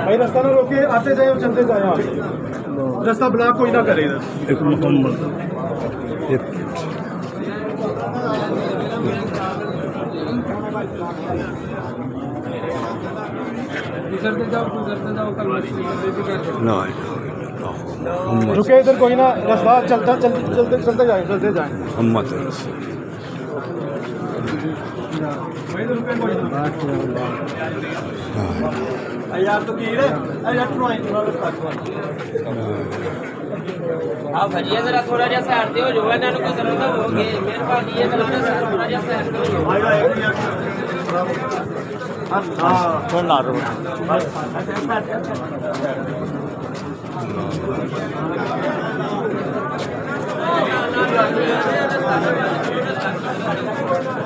भाई रास्ता ना रोके, आते जाए और चलते जाए आप। रास्ता ब्लॉक कोई ना करे इधर। एक मुकम्मल एक ना रुके इधर कोई ना, रास्ता चलता चलते जाए मोहम्मद रसूल यार तो कीड़े आप भजिए जरा थोड़ा जैसा साइड हो जो ना को जरूरत होगी मेहरबानी ये जरा थोड़ा जैसा साइड हां कौन ला रहा है